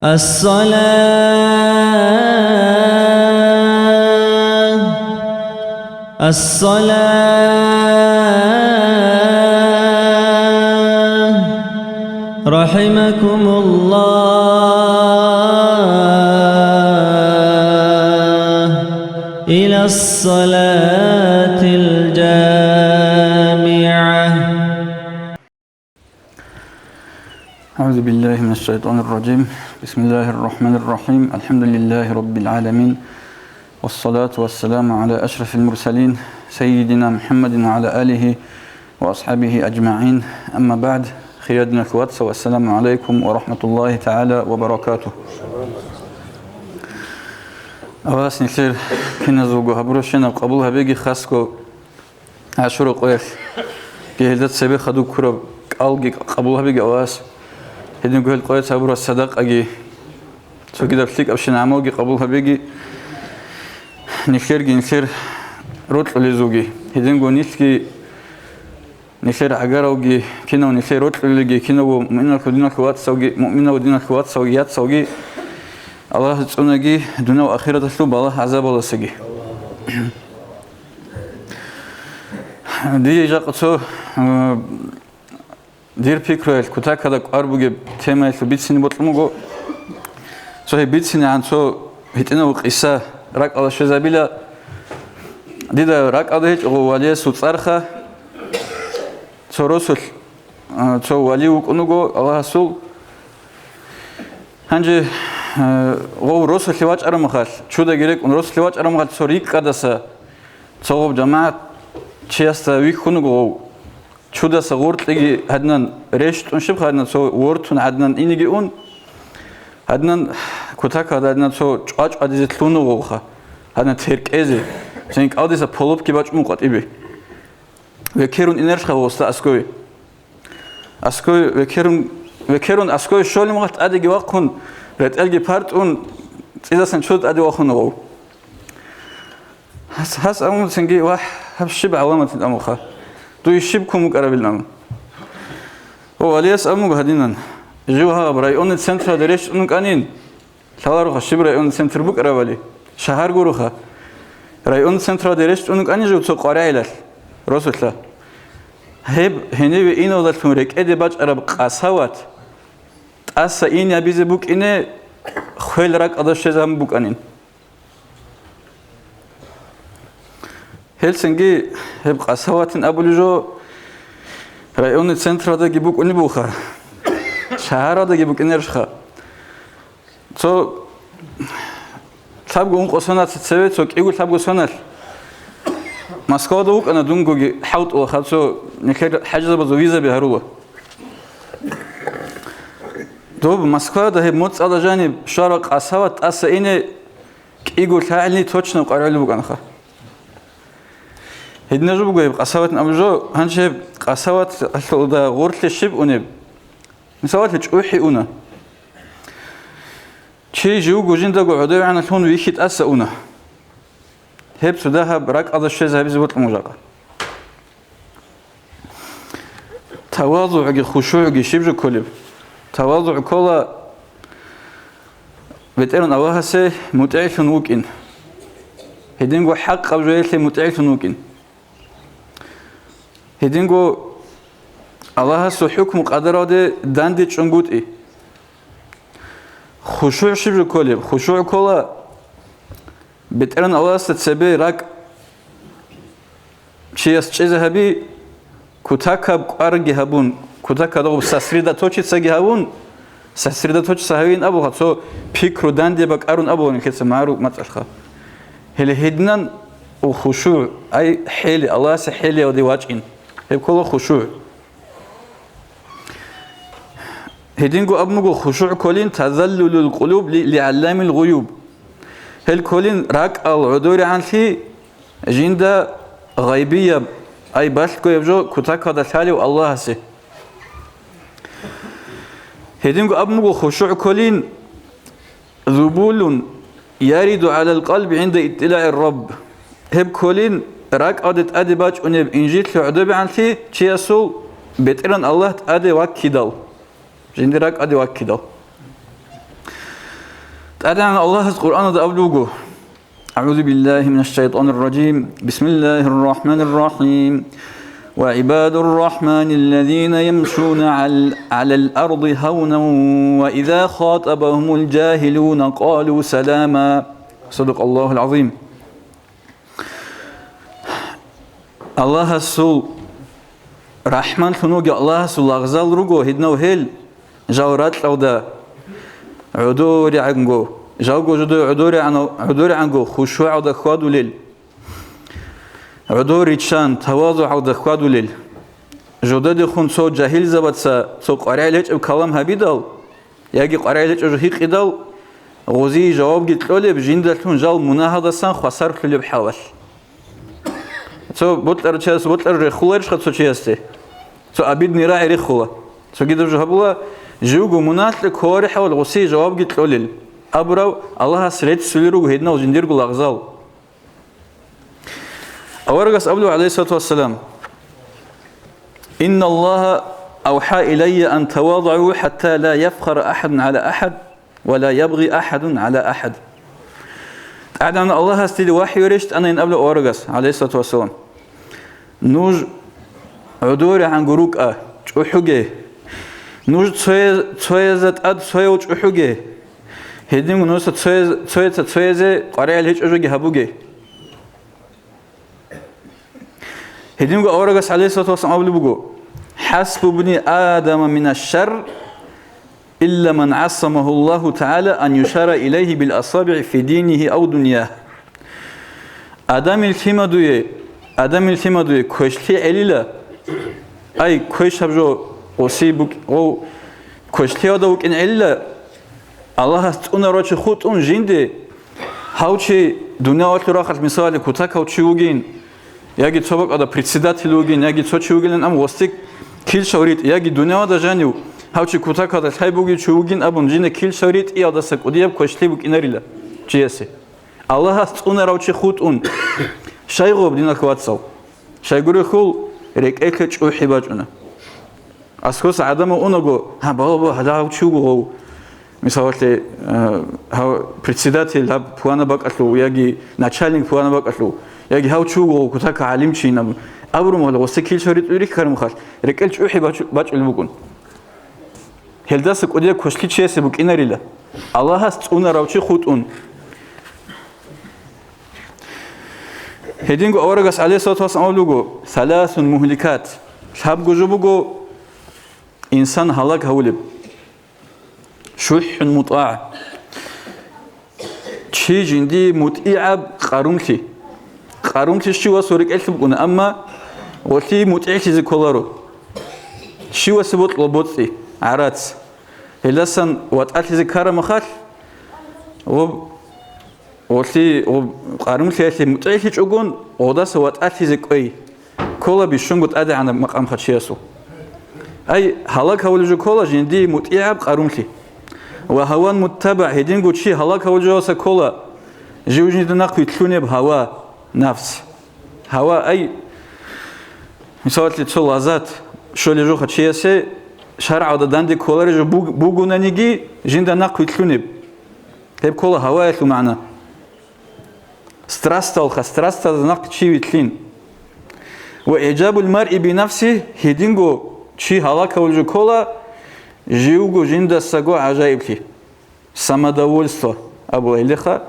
الصلاة رحمكم الله إلى الصلاة الجامعة. أعوذ بالله من الشيطان الرجيم. بسم الله الرحمن الرحيم. الحمد لله رب العالمين، والصلاة والسلام على أشرف المرسلين سيدنا محمد وعلى آله وأصحابه أجمعين. أما بعد، خيادنا الأخوات، والسلام عليكم ورحمة الله تعالى وبركاته. أواس نخير كنا زوجو هبروشنا قبولها بيجي خاصكو عشرة قيس جهدت سبي خدو كرب ألقي قبولها بيجي أواس هدين قول قيس هبرو الصدق أجي سو كده بتلك أبشن عملقي قبولها بيجي نخير جنخير روت لزوجي هدين قول نسكي نخير عجاروجي كنا ونخير روت لجي كنا ومؤمنة ودينا الخوات سوجي مؤمنة ودينا الخوات سوجيات سوجي الله تسونجي دنيا وآخرة تسلوب الله عذاب الله سجي دي جاقتو دير فكرة الكتاك هذا قاربوجي تيمة بيتسني بطلموجو سو هي بيتسني عن سو هتنا وقيسة راك الله شزابيلا دي ده راك الله هيك وولي سوتسارخة سو رسول سو ولي وكونوجو الله سول هنجي غو رسول لواج أرمخال شو ده جريك ونرسول لواج أرمخال سوريك كداسة صوب جماعة شياستا ويكونوجو شو ده صغورت لقي هدنا ريشت ونشبخ هدنا سو ورتون هدنا إنيجي أون هدنا كتاك هدنا سو جاج عديزة لونو غوخا هدنا تيرك إزي سينك عديزة بولوب كي باج موقت إبي وكيرون إنرش خواستا أسكوي وكيرون أسكوي شول مغت أدي واقون رتألجي بارت أون إذا سنشود أدي واقون غو هس أمون سنجي واح هبشب عوامة الأموخا تو يشبكم مقرب النام هو عليس أمو هدينا جوها برايون السنتر دريش أنك أنين ثالث شبر رايون السنتر بقرب عليه شهر جروخا رايون السنتر دريش أنك أنين جو تسوق قريلة رسول الله هب هني وإنه ذات مريك أدي باج أرب قاسوات أسا إن يبيز بوك إنه خيل راك أدش زام بوك أنين هلسنجي هب قاسوات أبو لجو رايون السنتر هذا جيبوك أني بوخا شهر هذا جيبوك إني رشخا تو تابعو أنك أصنات تسوي تو كيقول تابعو صنات مسكوا دوك أنا دونجو حوت أو خالصو نخير حاجة بزو فيزا بهروة دوب مسكوا ده موت على جانب شارق قاسوات أسا إني كيقول تعالني توشنا وقرألي بوك أنخا هدنا جو بقول قاسوات نأمجو هنشيب قاسوات ده غورت الشيب ونب مسوات لجوحي أنا شيء جو جوجين ده قعدوا عن الهون ويخيت أسا أنا هب سداها براك هذا الشيء زي بيزبط المجاقة تواضع خشوع شبج كلب تواضع كلا بتقولن الله سه متعيف نوكين هدينجو حق قبجيل متعيف نوكين هدينجو الله سه حكم قدره ده داندي چنگوت إيه خشوع شبج كلب خشوع كلا بتقولن الله ستسبي راك شيء ذهبي كتاكب قارجي هبون كتاكب دو سسريدا توشي سجي هبون سسريدا توشي سهوين أبو خاطر فكر داندي بقارون أبو نكتس معروف متأخر هل هدنان وخشوع أي حيلي الله سحيلي ودي واجين هي كله خشوع هدينجو أبمجو خشوع كلين تذلل القلوب لعلام الغيوب هل كلين راك العذور عن في جندا غيبية أي باشكو يبجو كتاك هذا ثالي والله سه هدينجو أبمجو خشوع كلين ذبول يرد على القلب عند اطلاع الرب هب كلين راك أدت أدي باج أنيب إنجيل عذور عن في شيء بترن الله أدي وكيدال جندي راك أدي وكيدال تعالى الله القرآن ده أبلغه. أعوذ بالله من الشيطان الرجيم. بسم الله الرحمن الرحيم. وعباد الرحمن الذين يمشون على الأرض هونا وإذا خاطبهم الجاهلون قالوا سلاما. صدق الله العظيم. الله سو رحمن ثنوج الله سو لغزال رجو هدنا وهل جورات لودا عدور عنجو جاوجو جدو عدور عنجو خشوع ودا خوادو ليل عدور يتشان تواضع ودا خوادو ليل جدد خون سو جاهل زبطسا سو قرعلج أو كلام هبيدال يجي قرعلج أو جهيق إدال غزي جواب جت لولي بجندلتون جال مناهضة سان خسر كل بحوال سو بطلر چاس بطلر رخولرش خد سو چیسته سو عبید نیرای رخوله سو گیدر جهبولا جوجو مناطق كوري حول غسي جواب جت لولل أبرو الله سريت سليرو هيدنا وجنديرو الأغزال أورجس أبلو عليه الصلاة والسلام إن الله أوحى إلي أن تواضعوا حتى لا يفخر أحد على أحد ولا يبغي أحد على أحد. أعلن الله استيل وحي ورشت أنا إن أبلو أورجس عليه الصلاة والسلام نوج عدور عن جروك حجة نوج تسويزت تسويوج حجة هديم نوس تسويزة قرية الهج أجوجي هبوجي هديم أورجس عليه الصلاة والسلام أبلو بجو حسب بني آدم من الشر إلا من عصمه الله تعالى أن يشار إليه بالأصابع في دينه أو دنياه. آدم التمدوي كوشتي عليلا أي كوش هبجو وسيبك أو كوشتي هذا إن عليلا الله تقولنا رأي خود أون جندي هاوشي دنيا أكثر آخر مثال كتاك هاوشي وجين يجي تصبح هذا بريسيدات لوجين يجي تصبح وجين أم وستك كيل شوريت يجي دنيا هذا جانيو هاوشي كتاك هذا سايبوجي شوجين أبون جين كيل شوريت إيه هذا سك ودياب كوشتي بك إناريلا جيسي الله تقولنا رأي خود أون شيء غوب دينا كواتسو شيء يقول خول ريك أكلش أو حباجنا أسكوس عدم أونغو ها بابا هذا هاوشي غو مثالي هاو بريسيداتي لاب فوانا بقتلو يجي ناتشالين فوانا بقتلو يجي هاوشي غو كتاك عالم شينام أبرم ولا وسكيل شريط يريك كرم خال ريك أكلش أو حباج المكون هلداسك وديا كوشلي شيء سبك إناريلا الله هستونا راوشي خود هدينغو أورجس عليه الصلاة والسلام لوجو ثلاث مهلكات شاب جوجبوجو إنسان هلاك هولب شح مطاع شيء جندي مطيع قارمتي شو وسورك ألتبقون أما وتي مطيع زي كولارو شو وسبوت لبوتي عرات هلسن واتأتي زي كارم خال وتي قارمتي أتي مطيع تجون وداس واتأتي زي كوي كولا بيشونغ تأدي عن مقام خشياسو أي هلاك هولجو كولا جندي مطيع قارمتي وهوان متبع هدينغو شي هلاك هولجو كولا جوجني دناق يتلوني بهوا نفس هوا أي مثال تقول لذات شو اللي جو خشياسه شرع وداندي كولا رجو بوجونا نيجي جندا ناق يتلوني هيب كولا هوا يتلو معنا ستراستال ناق شي يتلين وإعجاب المرء بنفسه هدينغو شي هلاك هولجو كولا جيوغو جندا ساقو عجائب لي سامداولستو أبو إليخا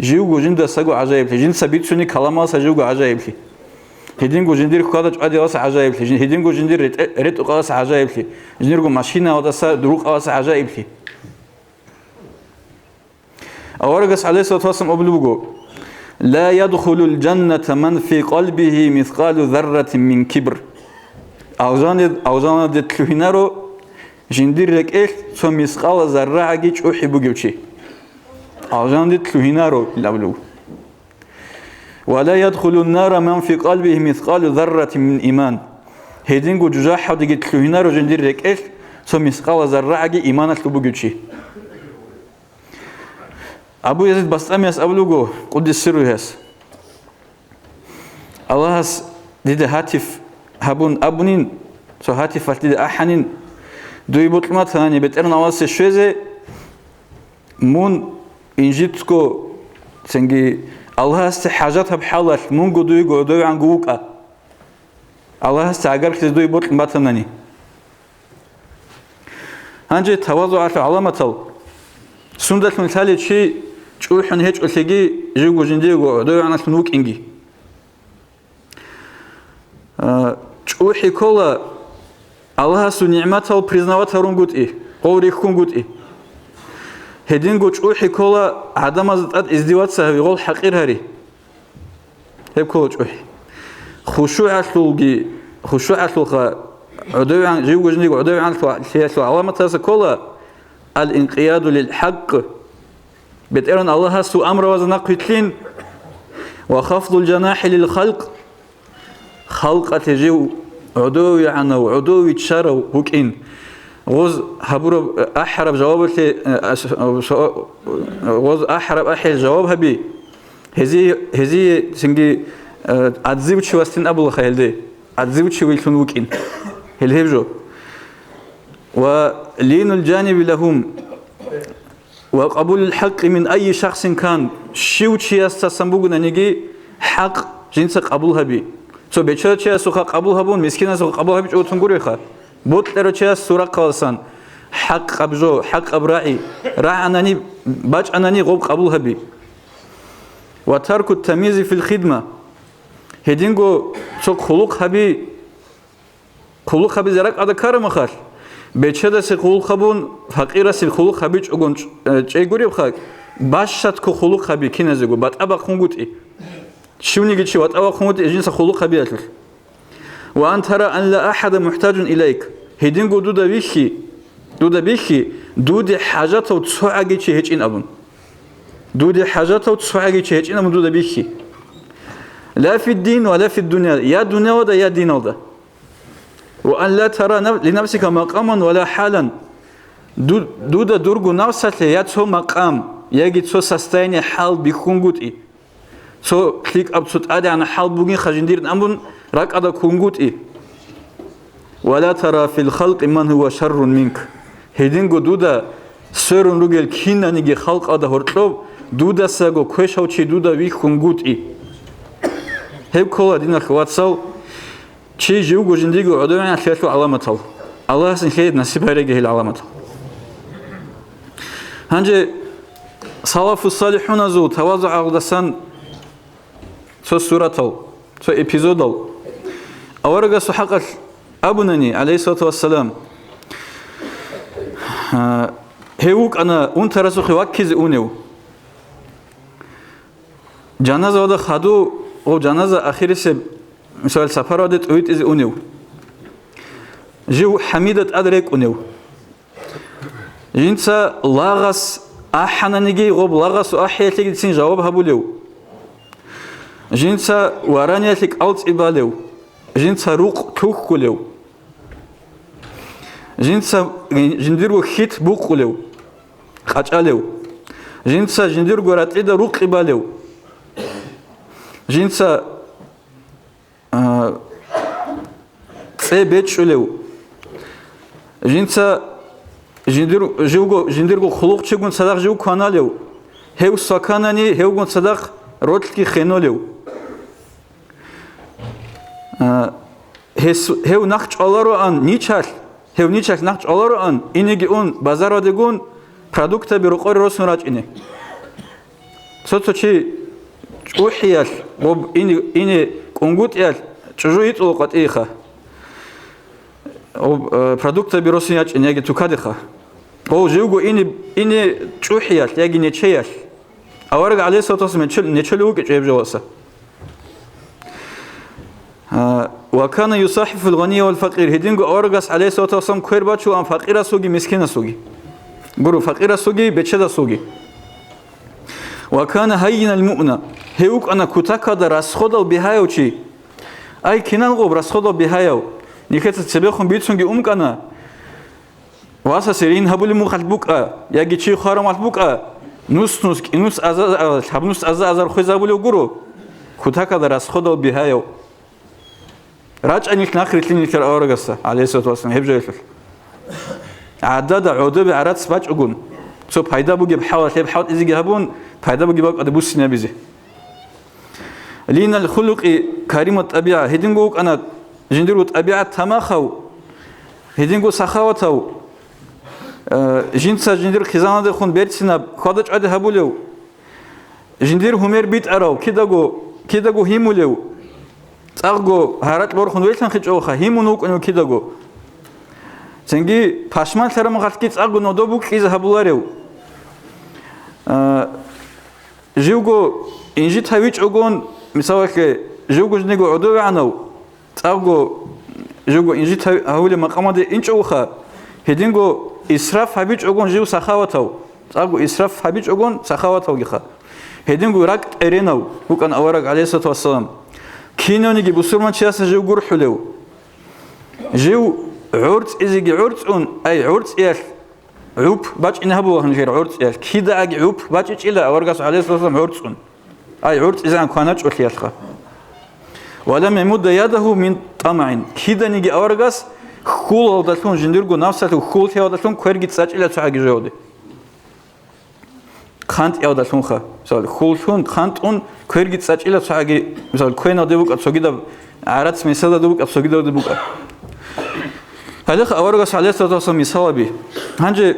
جيوغو جندا ساقو عجائب لي جند سبيتشوني كلامه سجيوغو عجائب لي هدينغو جندير كادج عادي واس عجائب لي هدينغو جندير ريت قاس عجائب لي جنديرغو ماشينا وداسا دروق قاس عجائب لي أورجس عليه الصلاة والسلام أبلغو لا يدخل الجنة من في قلبه مثقال ذرة من كبر أوزان دتلوهنارو جندير لك إيه ثم مثقال ذرة عجيج أحب جوشي أوزان دتلوهنارو لابلو ولا يدخل النار من في قلبه مثقال ذرة من إيمان هيدينغو جزاح ودي تلوهنارو جندير لك إيه ثم مثقال ذرة عجيج إيمان تلبو جوشي أبو يزيد بستاميس أبلغو قدس سر هس الله هس ديد هاتف هبون أبنين سو هاتف ديد أحنين دوي بطلمات ثاني بترنا واس شوزة مون إنجيتكو سنجي الله است حاجات بحالة مونجو دويجو دوي عن جوكا الله است عجر كتدوي بوت باتناني هنجي تواضع على علامة سندة مثال شيء شو حن هيج أسيجي جيجو جنديجو دوي عن سنوك إنجي شو حكولا الله سو نعمته وبرزناوته رونجوت إيه قوريكون جوت إيه هدين جوت شو حكولا عدم أزداد إزدواج سهوي غول حقير هري هيب كل شو خشوع أصلجي خشوع أصلخ عدوي عن جيجو جنديجو عدوي عن سو علامة هذا كله الانقياد للحق بتقرن الله سو أمر وزنقتلين وخفض الجناح للخلق خلق تجيو عدوي عنه وعدوي تشارو وكين غوز هبرو أحرب جوابه غوز أحرب أحيل جوابها بي هذي سنجي أتزيب شو استن أبو الخيل ده أتزيب شو يلون وكين هالهبجو ولين الجانب لهم وقبول الحق من أي شخص كان شو شيء استسمبوجنا نيجي حق جنس قبولها بي سو بيشر شيء سوخ قبولها بون مسكين سوخ قبولها بيش أوتنقولي خا بوت لرو شيء سورة قالسان حق قبجو حق أبراعي راع أناني باج أناني غوب قبولها بي وترك التمييز في الخدمة هدينغو سوق خلق هبي زرق هذا كارم خال بيشر سي خلق هبون فقير سي خلق هبيش أقول شيء قريب خاك باشات كو خلق هبي كنزجو بات أبا خنقوتي شو نيجي شو أو خمود إجنس خلق خبيئة وأن ترى أن لا أحد محتاج إليك هيدين جو دودا بيشي دود حاجته وتسوعي شيء هيك إن أبون دود حاجته وتسوعي شيء هيك إن أبون دودا بيشي لا في الدين ولا في الدنيا يا دنيا ولا يا دين ولا وأن لا ترى لنفسك مقاما ولا حالا دودا درجو نفسك يا تسو مقام يجي تسو سستيني حال بيخونجوتي سو كليك أب صوت أدي عن حال بوجين خجندير نأمون راك هذا كونجوت إيه ولا ترى في الخلق من هو شر منك هيدين جو دودا سرون رجل كينا نيجي خلق هذا هرتلو دودا ساقو كويش أو شيء دودا ويك كونجوت إيه هيب كلا دينا خوات سو شيء جو جنديجو عدوان عن ثلاثة علامات الله سنخيد نسيب هرجه العلامات هنجي صلاف الصالحون زو تواضع عقدسان سو سورة سو إبيزود أورجا سحقة أبونني عليه الصلاة والسلام هيوك أنا أنت رسول خوكيز أونيو جنازة وده خدو أو جنازة أخير سب مثال سفر وده أويت إز أونيو جو حميدة أدرك أونيو جنسا لاغس أحنا نجي غب لاغس وأحياتي تسين جواب هبوليو جنسا ورانيتك ألت إباليو جنسا روق توكوليو جنسا جنديرو خيت بوكوليو خاتاليو جنسا جنديرو راتيدا روق إباليو جنسا بيتشوليو جنسا جنديرو خلوق تشيغون صدق جو كاناليو هيو سكاناني هيوغون صدق روتلكي خينوليو هيو نخش أولارو أن نيشال هيو نيشال نخش أولارو أن إنيجي أون بازارو ديجون برودكتا بيروقور روسون راج إني سوتو شيء وحيال وب إني كونغوت يال تجويت وقت إيخا وب برودكتا بيروسون راج إني يجي تكادخا هو جيوغو إني تجوحيال يجي نيشيال أورج عليه الصلاة والسلام نيشلوك جيب جواسه وكان يصاحب الغني والفقير هدينغو أورجاس عليه الصلاة والسلام كوير باتشو أم فقير سوجي مسكين سوجي برو فقير سوجي بتشدا سوجي وكان هين المؤمن هيوك أنا كتاكا درس خدا بهايو شيء أي كنان غو برس خدا بهايو نيكت تسبيخهم بيتسونجي كنا واسا سيرين هبول مخالبوك يجي شيء خارم علبوك نوس أزاز حبنوس أزاز خويزا بولو جرو كتاكا درس خدا بهايو راج أنيك ناخر تلين كر أورجسا عليه الصلاة والسلام هبجة يفل عدد عودة بعرات سباج أقول so пайда бугиб хават леб хават изиги хабун пайда бугиб ак адбус набизи лина الخلق كريم الطبيعه هدينغو انا جنديرو طبيعه تماخو هدينغو سخاوتو جنسا جندير خزانه خون بيرسينا خدچ اد هبولو جندير همير بيت اراو كيداغو هيمولو صاغو هارات بور خون ويلسان خيچوخا هيمونو كنو كيداغو سنگي پاشمان سرم غلطي صاغو نودو كيز هبولاريو جيوغو انجي تاويچ اوغون مثالك جوجو جنيغو عدو عنو صاغو جوجو انجي هاولي مقامد انچوخا هدينغو اسراف حبيچ اوغون جيو سخاوتو صاغو اسراف حبيچ اوغون سخاوتو گيخا هدينغو راك ارينو وكان اورق عليه الصلاه والسلام كينونيگي بوسرمان چياس جيو گورحلو جيو عورت ازيگي عورتون اي عورت يال عوب باچ انهبو هنجير عورت يال كيدا اگ عوب باچ چيلا اورغاس عليه الصلاه والسلام عورتون اي عورت اذا كانچ اوخيالخا ولم يمد يده من طمع كيدنيگي اورغاس خول داتون جنديرگو نفساتو خول تياداتون كورگيت ساچيلا چاگي جودي خانت ياداتون خا مثال خولتون خانتون كورگيت ساچيلا چاگي مثال كوينا دبوك سوگيدا عرات مثال دبوك سوگيدا دبوك هلخ اورغاس عليه الصلاه والسلام مثال بي هنجي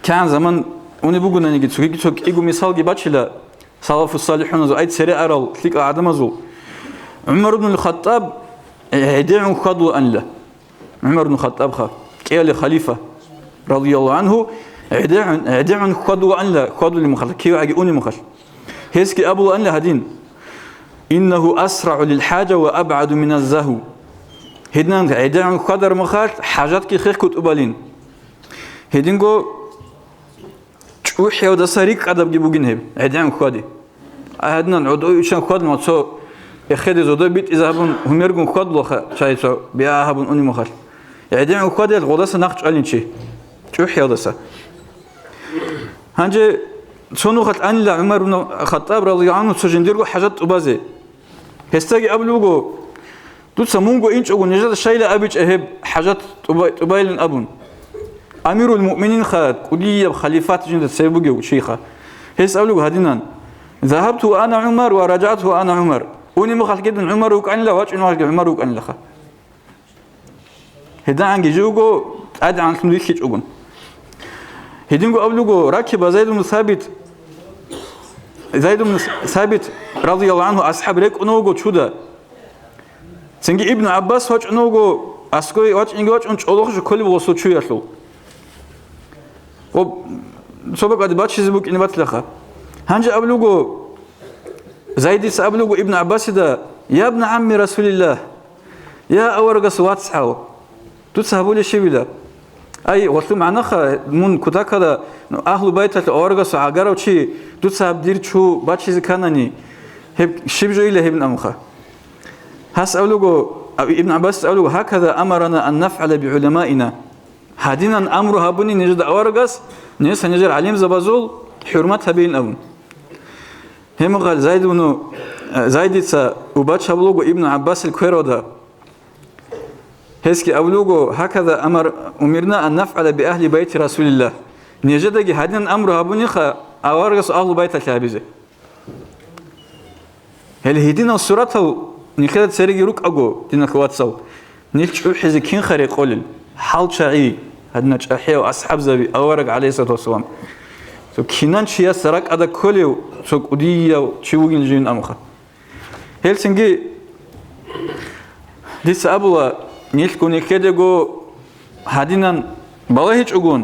كان زمان اوني بوگونانيگي چوگي چوك ايگو مثال گي باچيلا سلف الصالحون ايت سري ارال تلك ادمزو عمر بن الخطاب هديعن خدو ان له عمر بن الخطاب خا قيل خليفه رضي الله عنه هديعن خدو ان له خدو لمخل كيو اجي اوني مخل هيسكي ابو ان له هدين انه اسرع للحاجه وابعد من الزهو هدنا هديعن خدر مخال حاجات كي خير كتبالين هدينغو وحيو دا سريك ادب جيبوغين هب هديعن خدي هدنا عدو يشان خد ما سو يخدي زودو بيت اذا هبون هميرغون خد لوخا شايتو بيا هبون اني مخال هديعن خدي الغداس نقش علينشي وحيو دسا هانجي سونو خط ان لا عمر بن الخطاب رضي الله عنه سجنديرغو حاجات طبازي هستاغي ابلوغو دوت سمونغو انچو نجد شايله ابيچ اهب حاجات طبايلن ابون امير المؤمنين خد قديه خليفات جند سيبوغو شيخه هيسالو هدينان ذهبت انا عمر ورجعت انا عمر وني مخال جدا عمر وكان لا واچ انو عمر وكان لخ هدا عنجي جوغو اد عن سنديخ چوغون هدينغو ابلوغو راكب زيد بن ثابت رضي الله عنه اصحاب ريك انوغو چودا سنگي ابن عباس واچ انوغو اسكوي واچ انگي واچ ان چولوخ كولي بوسو چوياسلو خب صوبك ادي باچ زبوك اني باتلخه هانجي ابلوغو زايد سابلوغو ابن عباس ده يا ابن عم رسول الله يا اورغس واتسحو تسحبوا لي شبيلا اي وصل معنا من كتاكدا اهل بيت اورغس عغاروچي تسحب دير چو باچيز كاناني هب شبجويله ابن امخه هاس اولوغو ابن عباس اولوغو هكذا امرنا ان نفعل بعلمائنا هادينا امرها بني نجد اورغس نيس نجر عليم زبازول حرمتها بين ابن هم قال زايديتسا وباتشابلوغو ابن عباس الكويرودا هسكي اولوغو هكذا امرنا ان نفعل باهل بيت رسول الله نجدغي هادين امرها بني خ اورغس اهل بيت الشابيزه هل هدينا الصورته نخدت سريغي روك اغو دينا كواتسو نيلچو حزي كين خري قولل حال شعي هدنا چحيو اصحاب زبي اورغ عليه الصلاه والسلام سو كينان شيا سرق ادا كوليو سو قديا چوغين جين امخه هلسنگي ديس ابولا نيلكو نيكدغو هادينان باهيچ اوغون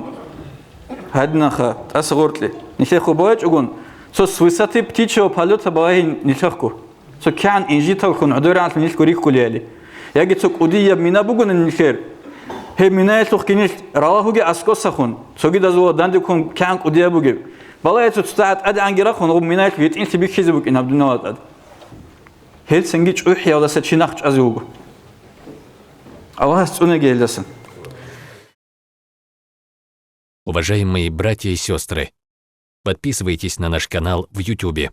هادنا خا اسغورتلي نيخو باهيچ اوغون سو سويساتي птичьего полета باهي نيخكو سو كان انجيتو خون عدورانت نيلكو ريك كوليالي ياگي سو قديا مينا بوغون نيخير هي مينا توخكينيل راهوغي اسكوسخون سوغي دازو داندكون كان قديا بوغي بالايتو تستعد اد انغيراخون او مينا يتين تبي خيزبوك ان عبد النواد اد هلسنگي چو خيالاسا چيناخ ازوغو الله стуне гелдасın. Уважаемые братья и сестры, подписывайтесь на наш канал в YouTube.